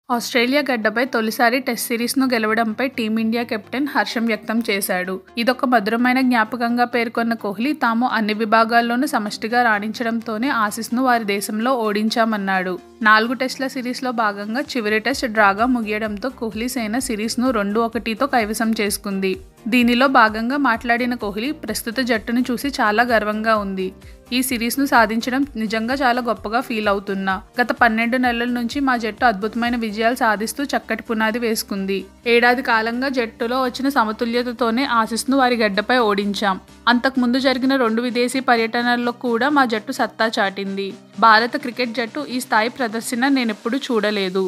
Australia గడ్డపై తొలిసారి test సిరీస్ను గెలవడంపై టీమిండియా కెప్టెన్ హర్షం వ్యక్తం చేశాడు. ఇదొక మధురమైన జ్ఞాపకంగా పేర్కొన్న కోహ్లీ తాము అన్ని విభాగాల్లోనూ సమష్టిగా రాణించడంతోనే ఆసీస్ను వారి దేశంలో ఓడించామన్నాడు. 4 టెస్టుల సిరీస్లో భాగంగా చివరి టెస్ట్ డ్రాగా ముగియడంతో కోహ్లీ సేన సిరీస్ను 2-1తో కైవసం చేసుకుంది. దీనిలో భాగంగా మాట్లాడిన కోహ్లీ ప్రస్తుత జట్టును చూసి చాలా గర్వంగా ఉంది. ఈ సిరీస్ను సాధించడం నిజంగా చాలా గొప్పగా ఫీల్ అవుతున్నా. గత 12 నెలల నుంచి మా జట్టు అద్భుతమైన విజయాలు సాధిస్తూ చక్కటి పునాది వేసుకుంది. ఏడాది కాలంగా జట్టులో వచ్చిన సమతుల్యతతోనే ఆసీస్ను వారి గడ్డపై ఓడించాం. అంతకుముందు జరిగిన 2 విదేశీ పర్యటనల్లో కూడా మా జట్టు సత్తా చాటింది. భారత క్రికెట్ జట్టు ఈ స్థాయి ప్రదర్శన నేనెప్పుడూ చూడలేదు.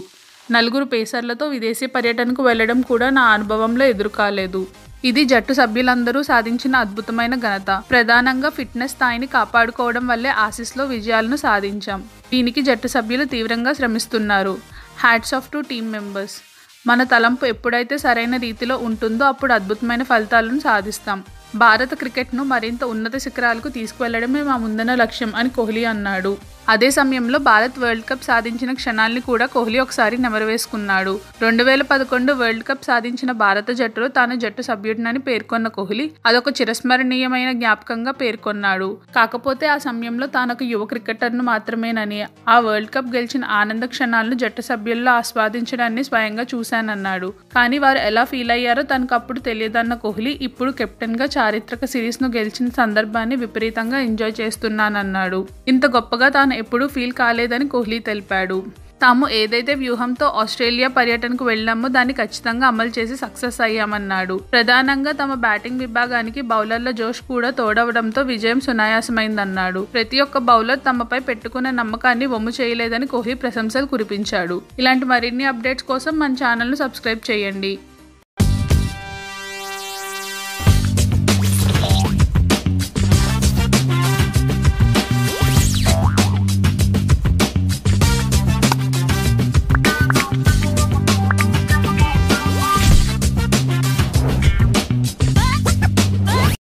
4 పేసర్లతో విదేశీ పర్యటనకు వెళ్లడం కూడా నా అనుభవంలో ఎదురుకాలేదు. ఇది జట్టు సభ్యులందరూ సాధించిన అద్భుతమైన ఘనత. ప్రధానంగా ఫిట్నెస్ స్థాయిని కాపాడుకోవడం వల్లే ఆసీస్లో విజయాలను సాధించాం. దీనికి జట్టు సభ్యులు తీవ్రంగా శ్రమిస్తున్నారు. Hats off to team members. మన తలంపు ఎప్పుడైతే సరైన రీతిలో ఉంటుందో అప్పుడు అద్భుతమైన ఫలితాలను సాధిస్తాం. భారత క్రికెట్ను మరింత ఉన్నత శిఖరాలకు తీసుకువెళ్లడమే మా ముందున్న లక్ష్యం అని కోహ్లీ అన్నాడు. అదే సమయంలో భారత్ వరల్డ్ కప్ సాధించిన క్షణాల్ని కూడా కోహ్లీ ఒకసారి నెమరవేసుకున్నాడు. 2011 వరల్డ్ కప్ సాధించిన భారత జట్టులో తాను జట్టు సభ్యుడినని పేర్కొన్న కోహ్లీ అదొక చిరస్మరణీయమైన జ్ఞాపకంగా పేర్కొన్నాడు. కాకపోతే ఆ సమయంలో తానొక యువ క్రికెటర్ను మాత్రమేనని, ఆ వరల్డ్ కప్ గెలిచిన ఆనంద క్షణాలను జట్టు సభ్యుల్లో ఆస్వాదించడాన్ని స్వయంగా చూశానన్నాడు. కానీ వారు ఎలా ఫీల్ అయ్యారో తనకు అప్పుడు తెలియదన్న కోహ్లీ ఇప్పుడు కెప్టెన్గా చారిత్రక సిరీస్ను గెలిచిన సందర్భాన్ని విపరీతంగా ఎంజాయ్ చేస్తున్నానన్నాడు. ఇంత గొప్పగా తాను ఎప్పుడూ ఫీల్ కాలేదని కోహ్లీ తెలిపాడు. తాము ఏదైతే వ్యూహంతో ఆస్ట్రేలియా పర్యటనకు వెళ్లామో దాన్ని ఖచ్చితంగా అమలు చేసి సక్సెస్ అయ్యామన్నాడు. ప్రధానంగా తమ బ్యాటింగ్ విభాగానికి బౌలర్ల జోష్ కూడా తోడవడంతో విజయం సునాయాసమైందన్నాడు. ప్రతి ఒక్క బౌలర్ తమపై పెట్టుకున్న నమ్మకాన్ని వమ్ము చేయలేదని కోహ్లీ ప్రశంసలు కురిపించాడు. ఇలాంటి మరిన్ని అప్డేట్స్ కోసం మన ఛానల్ను సబ్స్క్రైబ్ చేయండి.